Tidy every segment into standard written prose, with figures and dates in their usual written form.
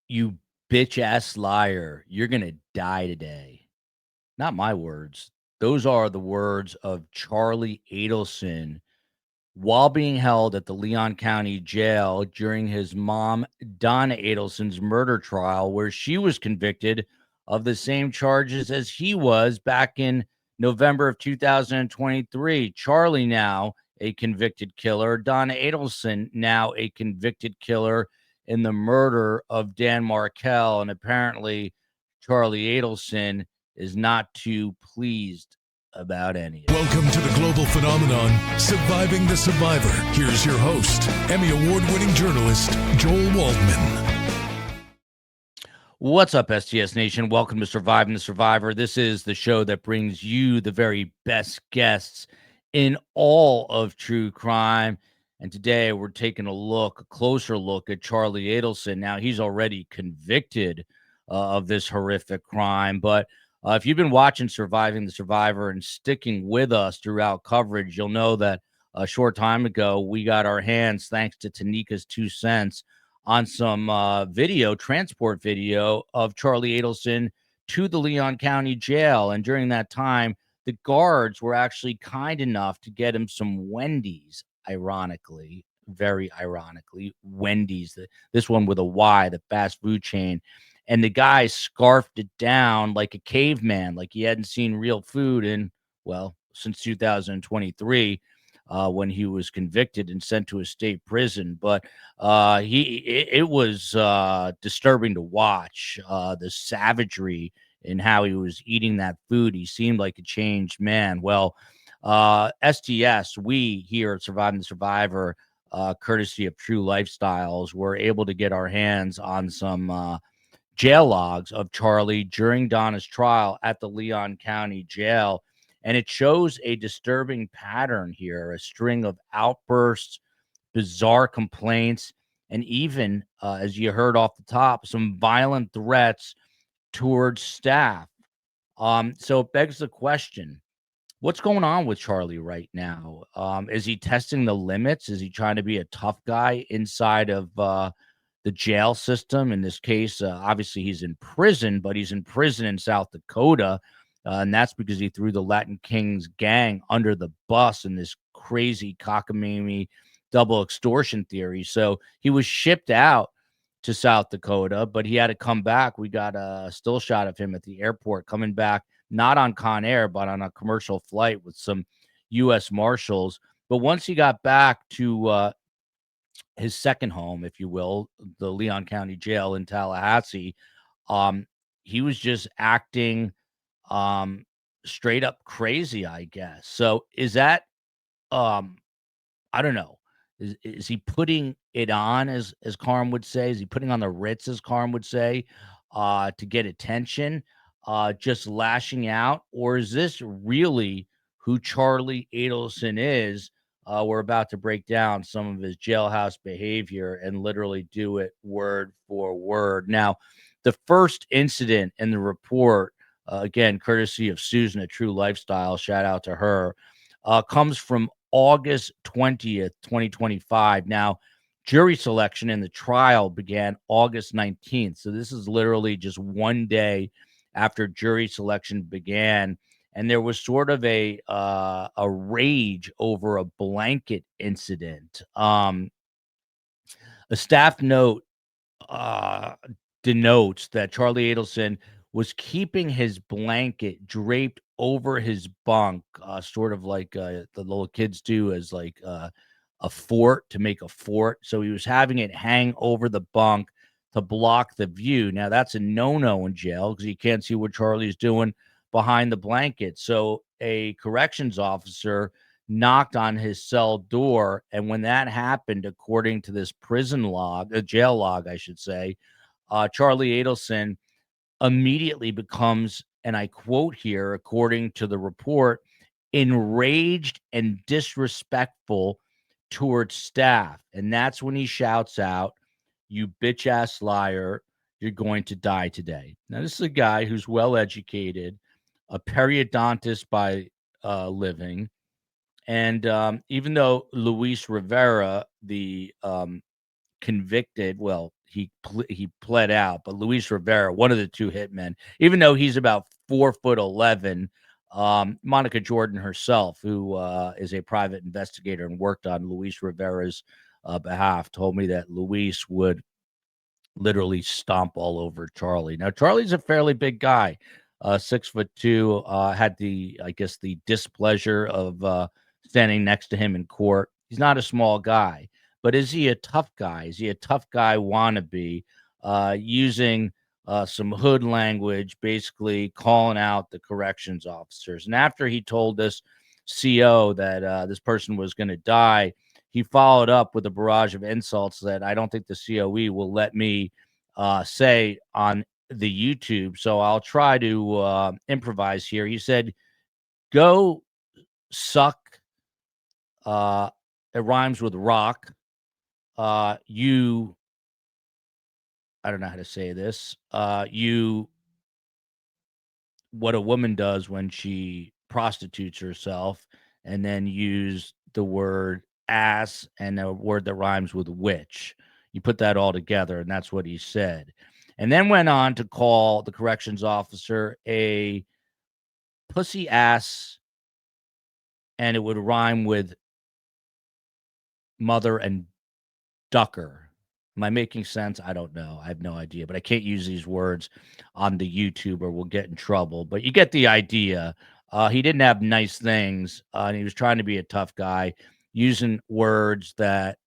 You bitch ass liar. You're going to die today. Not my words. Those are the words of Charlie Adelson while being held at the Leon County Jail during his mom, Donna Adelson's murder trial, where she was convicted of the same charges as he was back in November of 2023. Charlie, now a convicted killer. Donna Adelson, now a convicted killer in the murder of Dan Markel. And apparently, Charlie Adelson is not too pleased about any of it. Welcome to the global phenomenon, Surviving the Survivor. Here's your host, Emmy Award-winning journalist, Joel Waldman. What's up, STS Nation? Welcome to Surviving the Survivor. This is the show that brings you the very best guests in all of true crime. And today we're taking a closer look at Charlie Adelson. Now, he's already convicted of this horrific crime, but if you've been watching Surviving the Survivor and sticking with us throughout coverage, you'll know that a short time ago, we got our hands, thanks to Tanika's 2 cents, on some transport video of Charlie Adelson to the Leon County Jail. And during that time, the guards were actually kind enough to get him some Wendy's, ironically, very ironically, Wendy's, this one with a Y, the fast food chain. And the guy scarfed it down like a caveman, like he hadn't seen real food in, well, since 2023, when he was convicted and sent to a state prison. But it was disturbing to watch the savagery in how he was eating that food. He seemed like a changed man. Well, STS, we here at Surviving the Survivor, courtesy of True Lifestyles, were able to get our hands on some jail logs of Charlie during Donna's trial at the Leon County Jail. And it shows a disturbing pattern here, a string of outbursts, bizarre complaints, and even, as you heard off the top, some violent threats towards staff. So it begs the question, what's going on with Charlie right now? Is he testing the limits? Is he trying to be a tough guy inside of the jail system? In this case, obviously he's in prison, but he's in prison in South Dakota. And that's because he threw the Latin Kings gang under the bus in this crazy cockamamie double extortion theory. So he was shipped out to South Dakota, but he had to come back. We got a still shot of him at the airport coming back, not on Con Air, but on a commercial flight with some U.S. Marshals. But once he got back to his second home, if you will, the Leon County Jail in Tallahassee, he was just acting straight up crazy, I guess. So is that I don't know. Is he putting it on, as Karm would say? Is he putting on the Ritz, as Karm would say, to get attention, just lashing out? Or is this really who Charlie Adelson is? We're about to break down some of his jailhouse behavior and literally do it word for word. Now, the first incident in the report, again, courtesy of Susan at True Lifestyle, shout out to her, comes from August 20th, 2025. Now, jury selection in the trial began August 19th. So this is literally just one day after jury selection began. And there was sort of a rage over a blanket incident. A staff note denotes that Charlie Adelson was keeping his blanket draped over his bunk, sort of like the little kids do as like a fort, to make a fort. So he was having it hang over the bunk to block the view. Now, that's a no-no in jail because you can't see what Charlie's doing behind the blanket. So a corrections officer knocked on his cell door. And when that happened, according to this prison log, a jail log, I should say, Charlie Adelson immediately becomes, and I quote here, according to the report, enraged and disrespectful towards staff. And that's when he shouts out, "You bitch ass liar, you're going to die today." Now, this is a guy who's well educated, a periodontist by living. And even though Luis Rivera, the convicted. Well, he pled out, but Luis Rivera, one of the two hitmen, even though he's about 4'11", Monica Jordan herself, who is a private investigator and worked on Luis Rivera's behalf, told me that Luis would literally stomp all over Charlie. Now, Charlie's a fairly big guy, 6'2", had I guess, the displeasure of standing next to him in court. He's not a small guy, but is he a tough guy? Is he a tough guy wannabe, using some hood language, basically calling out the corrections officers? And after he told this CO that this person was going to die, he followed up with a barrage of insults that I don't think the COE will let me say on the YouTube. So I'll try to improvise here. He said, "Go suck." It rhymes with rock. You, I don't know how to say this. You, what a woman does when she prostitutes herself, and then use the word ass and a word that rhymes with witch. You put that all together, and that's what he said. And then went on to call the corrections officer a pussy ass, and it would rhyme with mother and ducker. Am I making sense? I don't know. I have no idea, but I can't use these words on the YouTube or we'll get in trouble. But you get the idea. He didn't have nice things, and he was trying to be a tough guy, using words that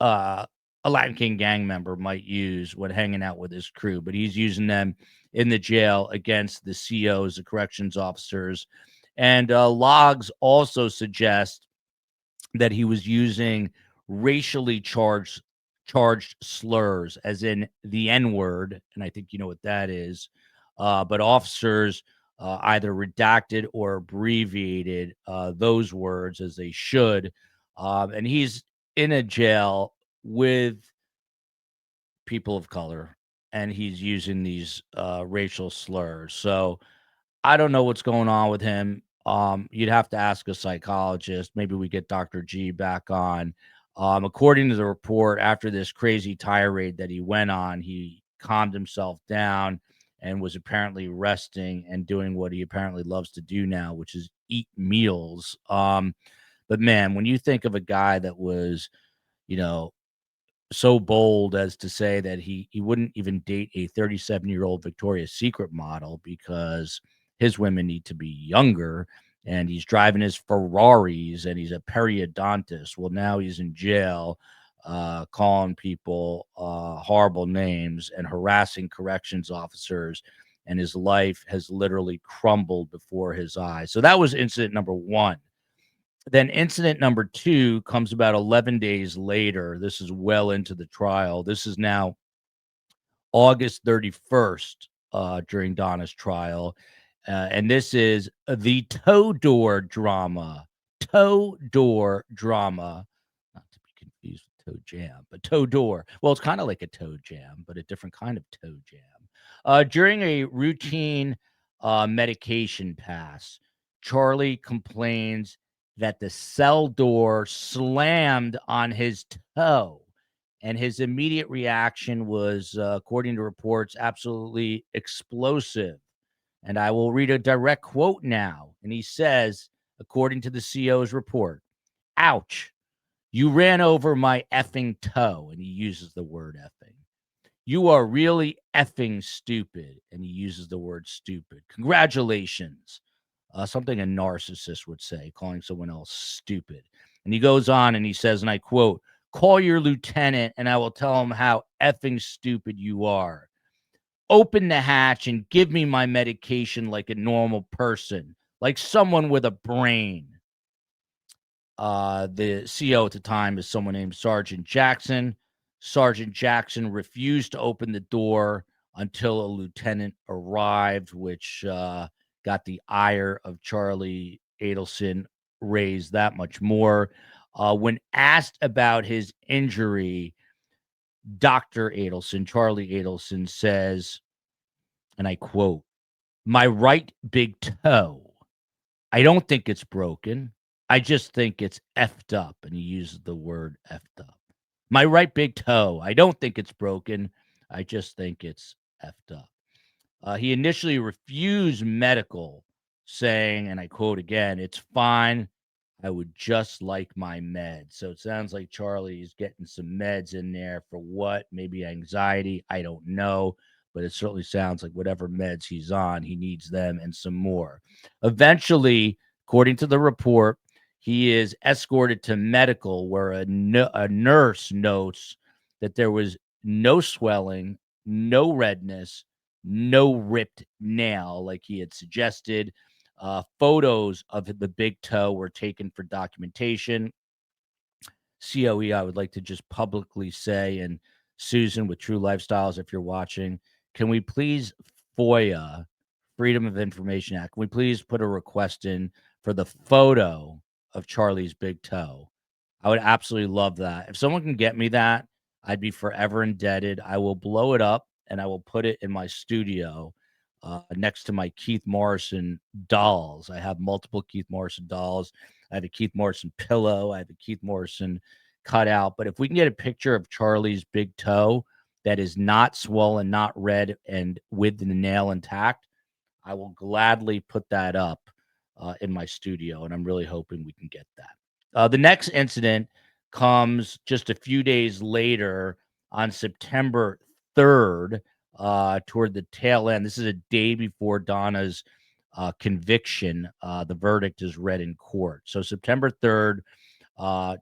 a Latin King gang member might use when hanging out with his crew, but he's using them in the jail against the COs, the corrections officers. And logs also suggest that he was using racially charged slurs, as in the N word, and I think you know what that is. But officers either redacted or abbreviated those words as they should, and he's in a jail with people of color, and he's using these racial slurs. So I don't know what's going on with him. You'd have to ask a psychologist. Maybe we get Dr. G back on. According to the report, after this crazy tirade that he went on, he calmed himself down and was apparently resting and doing what he apparently loves to do now, which is eat meals. But man, when you think of a guy that was, you know, so bold as to say that he wouldn't even date a 37-year-old Victoria's Secret model because his women need to be younger, and he's driving his Ferraris, and he's a periodontist. Well, now he's in jail, calling people horrible names and harassing corrections officers, and his life has literally crumbled before his eyes. So that was incident number one. Then incident number two comes about 11 days later. This is well into the trial. This is now August 31st, during Donna's trial. And this is the toe door drama. Toe door drama. Not to be confused with toe jam, but toe door. Well, it's kind of like a toe jam, but a different kind of toe jam. During a routine medication pass, Charlie complains that the cell door slammed on his toe. And his immediate reaction was, according to reports, absolutely explosive. And I will read a direct quote now. And he says, according to the CO's report, "Ouch, you ran over my effing toe." And he uses the word effing. "You are really effing stupid." And he uses the word stupid. "Congratulations." Something a narcissist would say, calling someone else stupid. And he goes on and he says, and I quote, "Call your lieutenant and I will tell him how effing stupid you are. Open the hatch and give me my medication like a normal person, like someone with a brain." The CO at the time is someone named Sergeant Jackson. Sergeant Jackson refused to open the door until a lieutenant arrived, which got the ire of Charlie Adelson raised that much more. When asked about his injury, Dr. Adelson, Charlie Adelson, says, and I quote, "My right big toe. I don't think it's broken. I just think it's effed up." And he uses the word effed up. My right big toe. I don't think it's broken. I just think it's effed up. He initially refused medical, saying, and I quote again, "It's fine. I would just like my meds." So it sounds like Charlie's getting some meds in there for what? Maybe anxiety. I don't know. But it certainly sounds like whatever meds he's on, he needs them and some more. Eventually, according to the report, he is escorted to medical, where a nurse notes that there was no swelling, no redness, no ripped nail like he had suggested. Photos of the big toe were taken for documentation. COE, I would like to just publicly say, and Susan with True Lifestyles, if you're watching, can we please FOIA, Freedom of Information Act, can we please put a request in for the photo of Charlie's big toe? I would absolutely love that. If someone can get me that, I'd be forever indebted. I will blow it up and I will put it in my studio next to my Keith Morrison dolls. I have multiple Keith Morrison dolls. I have a Keith Morrison pillow. I have a Keith Morrison cutout. But if we can get a picture of Charlie's big toe that is not swollen, not red, and with the nail intact, I will gladly put that up in my studio. And I'm really hoping we can get that. The next incident comes just a few days later on September 3rd, toward the tail end. This is a day before Donna's conviction. The verdict is read in court. So September 3rd,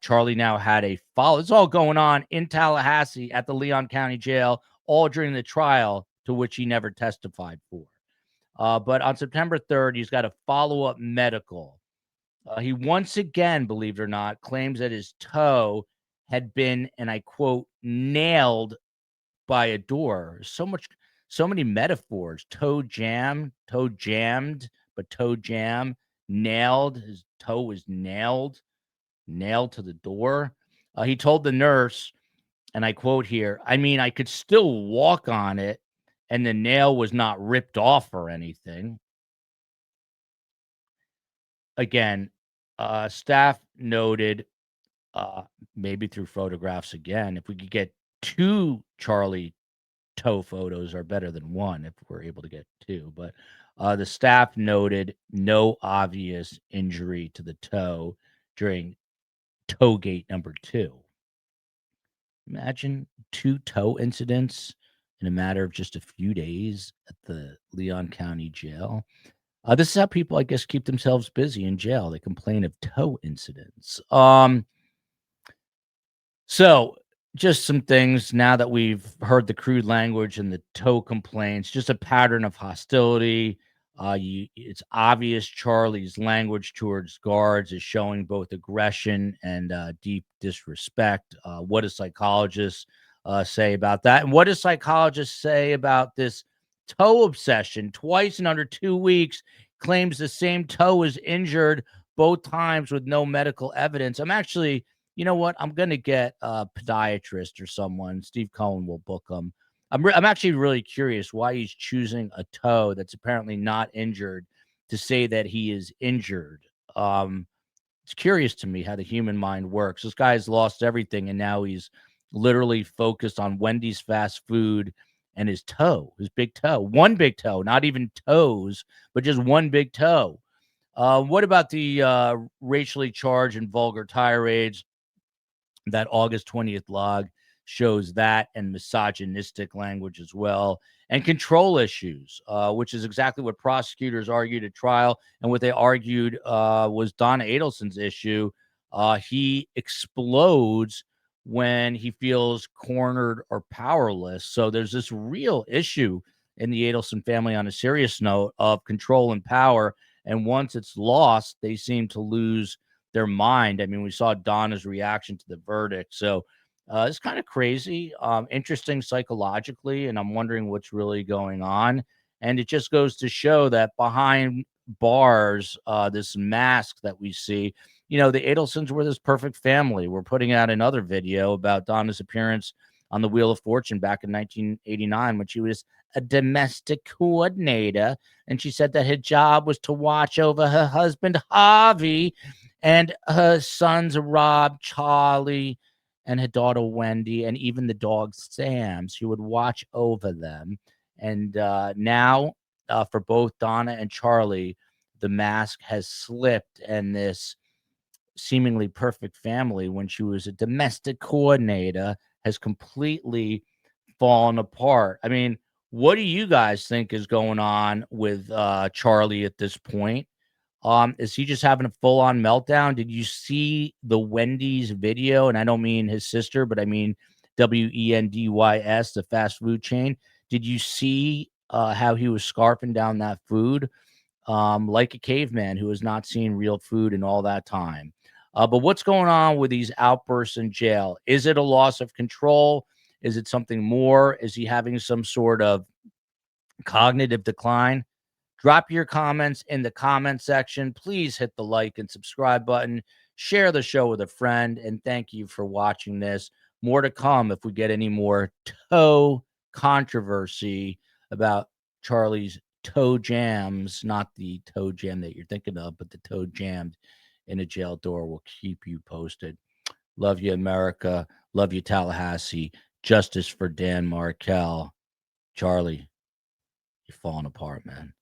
Charlie now had a follow. It's all going on in Tallahassee at the Leon County Jail, all during the trial to which he never testified for. But on September 3rd, he's got a follow-up medical. He once again, believe it or not, claims that his toe had been, and I quote, nailed by a door. So many metaphors. Toe jam, toe jammed, but toe jam, nailed. His toe was nailed to the door. He told the nurse, and I quote here, "I mean, I could still walk on it, and the nail was not ripped off or anything." Again, staff noted, uh, maybe through photographs again, if we could get two Charlie toe photos are better than one if we're able to get two. But the staff noted no obvious injury to the toe during toe gate number 2. Imagine 2 toe incidents in a matter of just a few days at the Leon County Jail. This is how people, I guess, keep themselves busy in jail. They complain of toe incidents. So just some things now that we've heard the crude language and the toe complaints, just a pattern of hostility. It's obvious Charlie's language towards guards is showing both aggression and deep disrespect. What do psychologists say about that? And what do psychologists say about this toe obsession? Twice in under 2 weeks, claims the same toe was injured both times with no medical evidence. I'm actually, you know what? I'm going to get a podiatrist or someone. Steve Cohen will book him. I'm actually really curious why he's choosing a toe that's apparently not injured to say that he is injured. It's curious to me how the human mind works. This guy has lost everything, and now he's literally focused on Wendy's fast food and his toe, his big toe. One big toe, not even toes, but just one big toe. What about the racially charged and vulgar tirades? That August 20th log shows that, and misogynistic language as well, and control issues, which is exactly what prosecutors argued at trial, and what they argued was Donna Adelson's issue. He explodes when he feels cornered or powerless. So there's this real issue in the Adelson family, on a serious note, of control and power. And once it's lost, they seem to lose their mind. I mean, we saw Donna's reaction to the verdict. So it's kind of crazy, interesting psychologically, and I'm wondering what's really going on. And it just goes to show that behind bars, this mask that we see, the Adelsons were this perfect family. We're putting out another video about Donna's appearance on the Wheel of Fortune back in 1989 when she was a domestic coordinator. And she said that her job was to watch over her husband, Harvey, and her sons, Rob, Charlie, and her daughter Wendy, and even the dog Sam. She would watch over them. And now, for both Donna and Charlie, the mask has slipped, and this seemingly perfect family, when she was a domestic coordinator, has completely fallen apart. I mean, what do you guys think is going on with Charlie at this point? Is he just having a full-on meltdown? Did you see the Wendy's video? And I don't mean his sister, but I mean Wendys, the fast food chain. Did you see how he was scarfing down that food like a caveman who has not seen real food in all that time? But what's going on with these outbursts in jail? Is it a loss of control? Is it something more? Is he having some sort of cognitive decline? Drop your comments in the comment section. Please hit the like and subscribe button. Share the show with a friend. And thank you for watching this. More to come if we get any more toe controversy about Charlie's toe jams, not the toe jam that you're thinking of, but the toe jammed in a jail door. We'll keep you posted. Love you, America. Love you, Tallahassee. Justice for Dan Markel. Charlie, you're falling apart, man.